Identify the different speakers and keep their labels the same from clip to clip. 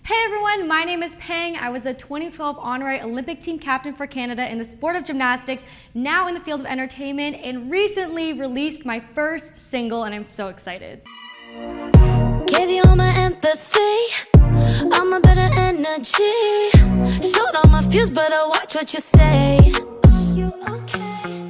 Speaker 1: Hey everyone, my name is Peng. I was the 2012 honorary Olympic team captain for Canada in the sport of gymnastics, now in the field of entertainment, and recently released my first single, and I'm so excited.
Speaker 2: Gave you all my empathy, all my better energy. Showed all my fuse, but I watch what you say. You okay?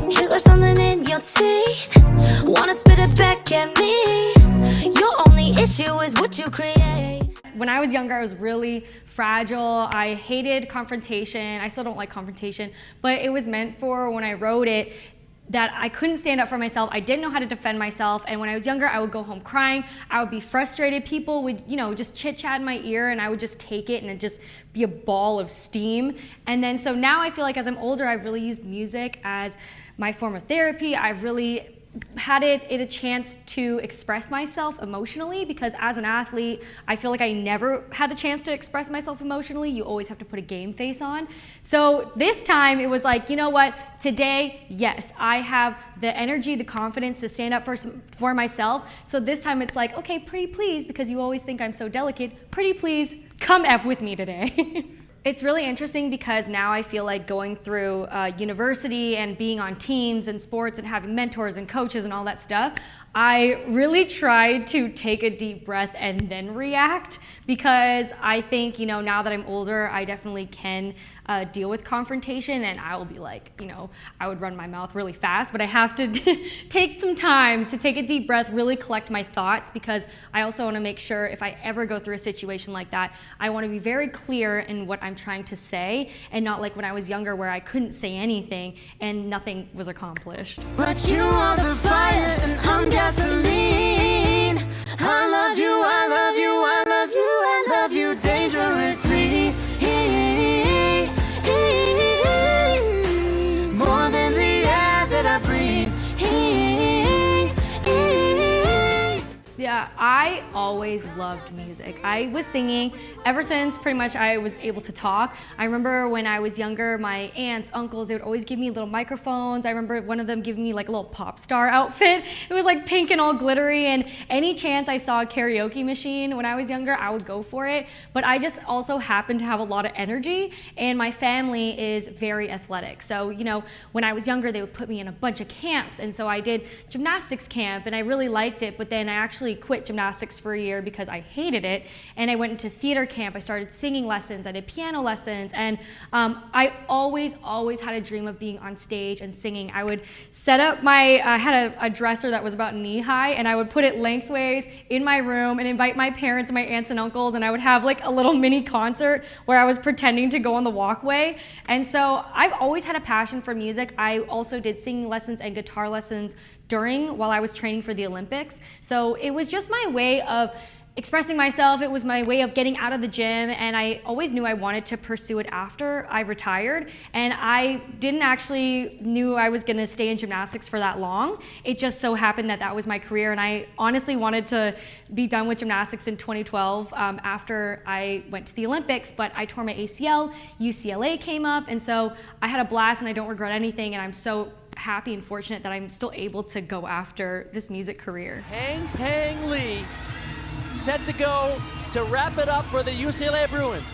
Speaker 2: Hear like something in your teeth. Wanna spit it back at me. Your only issue is what you create.
Speaker 1: When I was younger, I was really fragile. I hated confrontation. I still don't like confrontation, but it was meant for when I wrote it that I couldn't stand up for myself. I didn't know how to defend myself. And when I was younger, I would go home crying. I would be frustrated. People would, just chit chat in my ear and I would just take it and it'd just be a ball of steam. And then so now I feel like as I'm older, I've really used music as my form of therapy. I've really had it a chance to express myself emotionally, because as an athlete, I feel like I never had the chance to express myself emotionally. You always have to put a game face on. So this time it was like, you know what, today, yes, I have the energy, the confidence to stand up for myself. So this time it's like, okay, pretty please, because you always think I'm so delicate, pretty please, come F with me today. It's really interesting because now I feel like going through university and being on teams and sports and having mentors and coaches and all that stuff, I really tried to take a deep breath and then react, because I think, now that I'm older, I definitely can deal with confrontation, and I will be like, I would run my mouth really fast, but I have to take some time to take a deep breath, really collect my thoughts, because I also want to make sure if I ever go through a situation like that, I want to be very clear in what I'm trying to say, and not like when I was younger where I couldn't say anything and nothing was accomplished.
Speaker 2: But you are the fire and I'm gasoline. I love you, I love you, I love you, I love you dangerously. More than the air that I breathe.
Speaker 1: Yeah, I always loved music. I was singing ever since pretty much I was able to talk. I remember when I was younger, my aunts, uncles, they would always give me little microphones. I remember one of them giving me like a little pop star outfit. It was like pink and all glittery, and any chance I saw a karaoke machine when I was younger, I would go for it. But I just also happened to have a lot of energy, and my family is very athletic. So, when I was younger, they would put me in a bunch of camps, and so I did gymnastics camp, and I really liked it, but then I actually quit gymnastics for a year because I hated it, and I went into theater camp. I started singing lessons, I did piano lessons, and I always had a dream of being on stage and singing. I would set up I had a dresser that was about knee high, and I would put it lengthways in my room and invite my parents and my aunts and uncles, and I would have like a little mini concert where I was pretending to go on the walkway. And so I've always had a passion for music. I also did singing lessons and guitar lessons while I was training for the Olympics. So it was just my way of expressing myself. It was my way of getting out of the gym, and I always knew I wanted to pursue it after I retired, and I didn't actually knew I was going to stay in gymnastics for that long. It just so happened that was my career, and I honestly wanted to be done with gymnastics in 2012 after I went to the Olympics, but I tore my ACL, UCLA came up, and so I had a blast and I don't regret anything, and I'm so happy and fortunate that I'm still able to go after this music career.
Speaker 3: Peng Lee, set to go to wrap it up for the UCLA Bruins.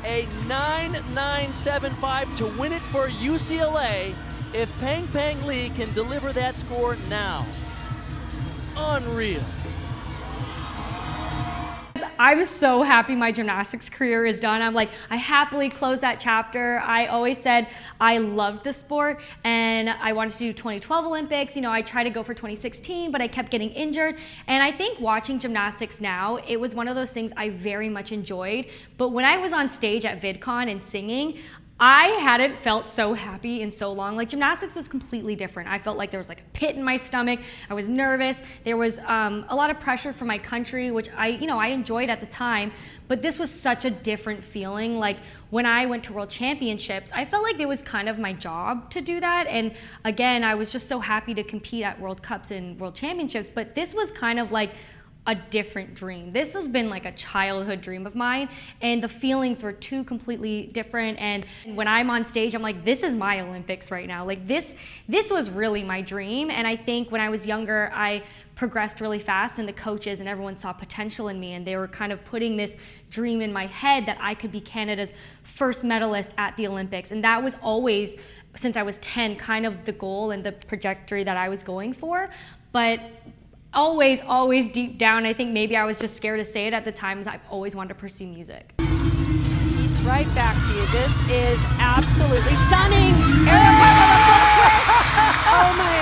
Speaker 3: A 9.975 to win it for UCLA if Peng Lee can deliver that score now. Unreal.
Speaker 1: I'm so happy my gymnastics career is done. I'm like, I happily closed that chapter. I always said I loved the sport and I wanted to do 2012 Olympics. I tried to go for 2016, but I kept getting injured. And I think watching gymnastics now, it was one of those things I very much enjoyed. But when I was on stage at VidCon and singing, I hadn't felt so happy in so long. Like, gymnastics was completely different. I felt like there was like a pit in my stomach. I was nervous. There was a lot of pressure from my country, which I enjoyed at the time, but this was such a different feeling. Like, when I went to World Championships, I felt like it was kind of my job to do that. And again, I was just so happy to compete at World Cups and World Championships, but this was kind of like a different dream. This has been like a childhood dream of mine, and the feelings were two completely different. And when I'm on stage, I'm like, this is my Olympics right now. Like this was really my dream. And I think when I was younger, I progressed really fast, and the coaches and everyone saw potential in me, and they were kind of putting this dream in my head that I could be Canada's first medalist at the Olympics. And that was always, since I was 10, kind of the goal and the trajectory that I was going for. But always deep down, I think maybe I was just scared to say it at the time, as I've always wanted to pursue music.
Speaker 4: Piece right back to you. This is absolutely stunning. Erica with a full twist. Oh my.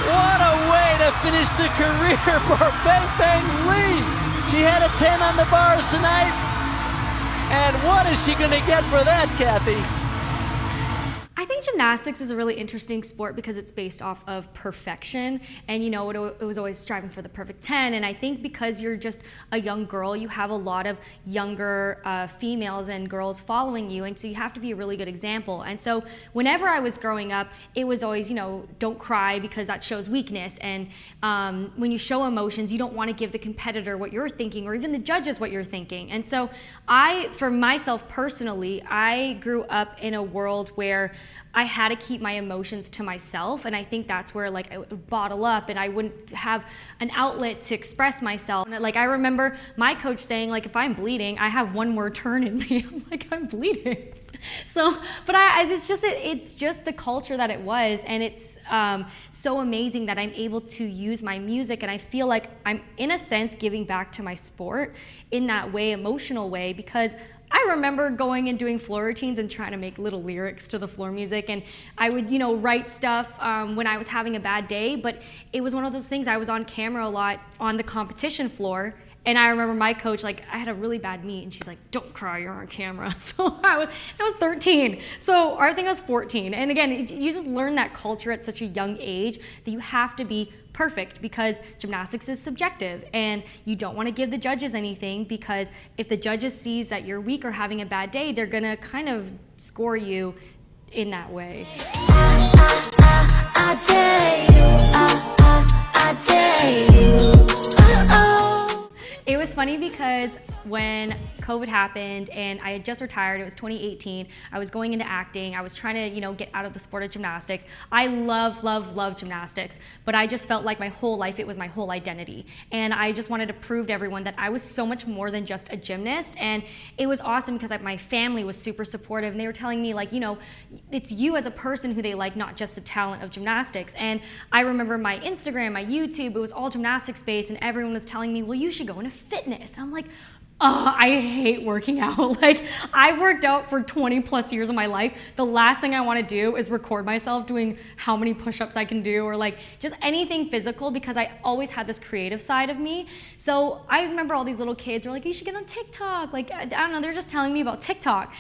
Speaker 3: What a way to finish the career for Peng Peng Lee. She had a 10 on the bars tonight. And what is she gonna get for that, Kathy?
Speaker 1: I think gymnastics is a really interesting sport because it's based off of perfection, and it was always striving for the perfect 10. And I think because you're just a young girl, you have a lot of younger females and girls following you, and so you have to be a really good example. And so whenever I was growing up, it was always, don't cry because that shows weakness. And when you show emotions, you don't want to give the competitor what you're thinking, or even the judges what you're thinking. And so for myself personally, I grew up in a world where I had to keep my emotions to myself, and I think that's where I would bottle up and I wouldn't have an outlet to express myself. And I remember my coach saying, if I'm bleeding, I have one more turn in me. I'm like, I'm bleeding. So, but it's just the culture that it was, and it's so amazing that I'm able to use my music, and I feel like I'm in a sense giving back to my sport in that way, emotional way, because I remember going and doing floor routines and trying to make little lyrics to the floor music, and I would, write stuff when I was having a bad day, but it was one of those things. I was on camera a lot on the competition floor, and I remember my coach, I had a really bad meet, and she's like, don't cry, you're on camera. So I was 13. So our thing was 14. And again, you just learn that culture at such a young age that you have to be perfect, because gymnastics is subjective, and you don't want to give the judges anything, because if the judges sees that you're weak or having a bad day, they're gonna kind of score you in that way.
Speaker 2: I dare you.
Speaker 1: It was funny because when COVID happened and I had just retired, it was 2018, I was going into acting, I was trying to, get out of the sport of gymnastics. I love gymnastics, but I just felt like my whole life, it was my whole identity. And I just wanted to prove to everyone that I was so much more than just a gymnast. And it was awesome because my family was super supportive, and they were telling me it's you as a person who they like, not just the talent of gymnastics. And I remember my Instagram, my YouTube, it was all gymnastics based, and everyone was telling me, well, you should go into fitness. And I'm like, oh, I hate working out. I've worked out for 20 plus years of my life. The last thing I want to do is record myself doing how many push-ups I can do, or just anything physical, because I always had this creative side of me. So I remember all these little kids were like, you should get on TikTok. I don't know, they're just telling me about TikTok.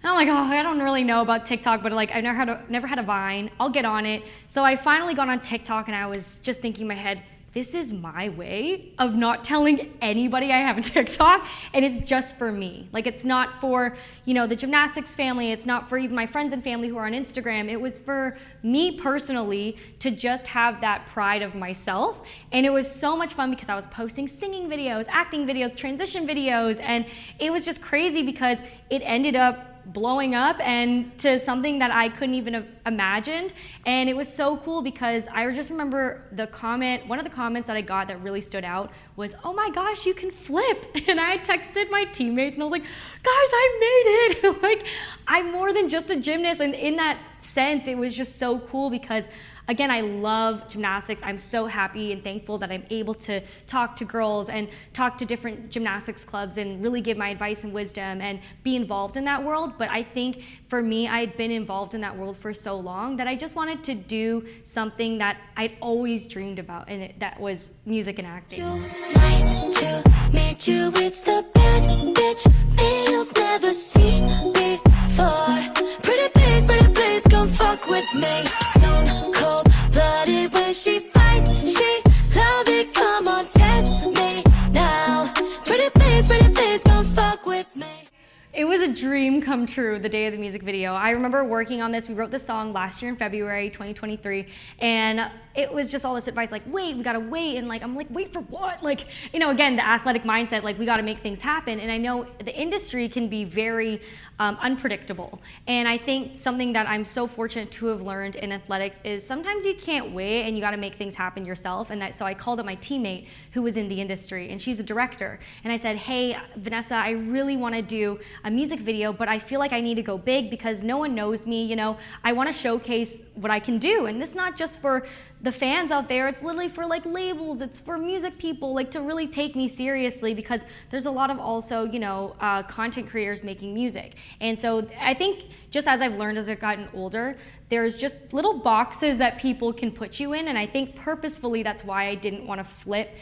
Speaker 1: And I'm like, oh, I don't really know about TikTok, but I never had a Vine. I'll get on it. So I finally got on TikTok, and I was just thinking in my head, this is my way of not telling anybody I have a TikTok, and it's just for me. It's not for, the gymnastics family, it's not for even my friends and family who are on Instagram. It was for me personally to just have that pride of myself. And it was so much fun because I was posting singing videos, acting videos, transition videos, and it was just crazy because it ended up blowing up and to something that I couldn't even have imagined. And it was so cool because I just remember one of the comments that I got that really stood out was, oh my gosh, you can flip. And I texted my teammates and I was like, guys, I made it. I'm more than just a gymnast. And in that sense, it was just so cool because again, I love gymnastics. I'm so happy and thankful that I'm able to talk to girls and talk to different gymnastics clubs and really give my advice and wisdom and be involved in that world. But I think for me, I'd been involved in that world for so long that I just wanted to do something that I'd always dreamed about, and that was music and acting.
Speaker 2: Nice to meet you, it's the bad bitch me you've never seen before. Pretty please, come fuck with me. Stone cold blooded when she fight, she love it, come on, test me now. Pretty please, come fuck with me.
Speaker 1: It was a dream come true the day of the music video. I remember working on this. We wrote this song last year in February 2023, and it was just all this advice like, wait, we gotta wait, and like I'm like, wait for what? Like, you know, again, the athletic mindset, like we gotta make things happen. And I know the industry can be very unpredictable, and I think something that I'm so fortunate to have learned in athletics is sometimes you can't wait and you gotta make things happen yourself. And so I called up my teammate who was in the industry, and she's a director, and I said, hey Vanessa, I really want to do a music video, but I feel like I need to go big because no one knows me. You know, I want to showcase what I can do, and this is not just for the fans out there, it's literally for like labels, it's for music people, like to really take me seriously, because there's a lot of also, you know, content creators making music. And so I think just as I've learned as I've gotten older, there's just little boxes that people can put you in, and I think purposefully that's why I didn't want to flip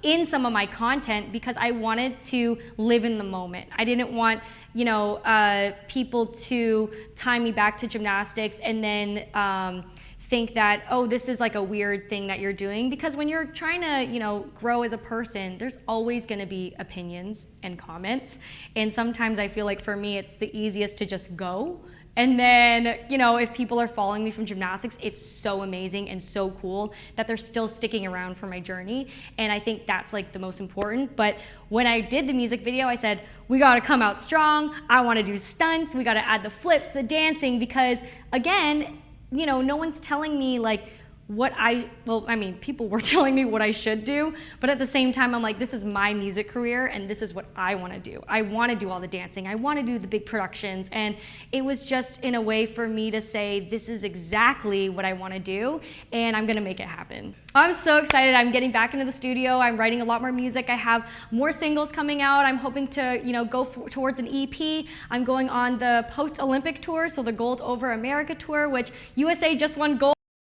Speaker 1: in some of my content, because I wanted to live in the moment. I didn't want, you know, people to tie me back to gymnastics and then think that, oh, this is like a weird thing that you're doing, because when you're trying to, you know, grow as a person, there's always going to be opinions and comments, and sometimes I feel like for me it's the easiest to just go. And then, you know, if people are following me from gymnastics, it's so amazing and so cool that they're still sticking around for my journey. And I think that's like the most important. But when I did the music video, I said, we got to come out strong. I want to do stunts. We got to add the flips, the dancing, because again, you know, no one's telling me like what well, I mean, people were telling me what I should do, but at the same time, I'm like, this is my music career and this is what I want to do. I want to do all the dancing. I want to do the big productions. And it was just in a way for me to say, this is exactly what I want to do, and I'm going to make it happen. I'm so excited. I'm getting back into the studio. I'm writing a lot more music. I have more singles coming out. I'm hoping to, you know, go towards an EP. I'm going on the post-Olympic tour, so the Gold Over America tour, which USA just won gold.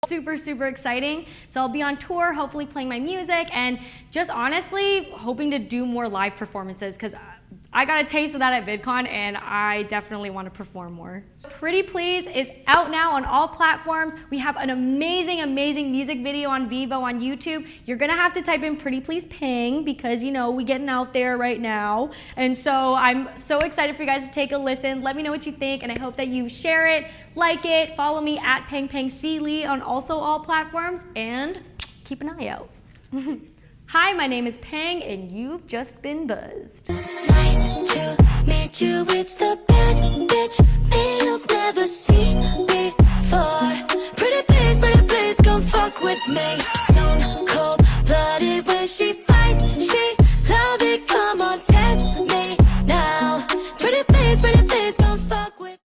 Speaker 1: Super, super exciting. So I'll be on tour, hopefully playing my music, and just honestly hoping to do more live performances, because I got a taste of that at VidCon and I definitely want to perform more. Pretty Please is out now on all platforms. We have an amazing, amazing music video on Vivo on YouTube. You're gonna have to type in Pretty Please PENG, because you know, we're getting out there right now. And so I'm so excited for you guys to take a listen. Let me know what you think, and I hope that you share it, like it, follow me at PengPengClee on also all platforms, and keep an eye out. Hi, my name is Peng, and you've just been buzzed.
Speaker 2: Nice to meet you, it's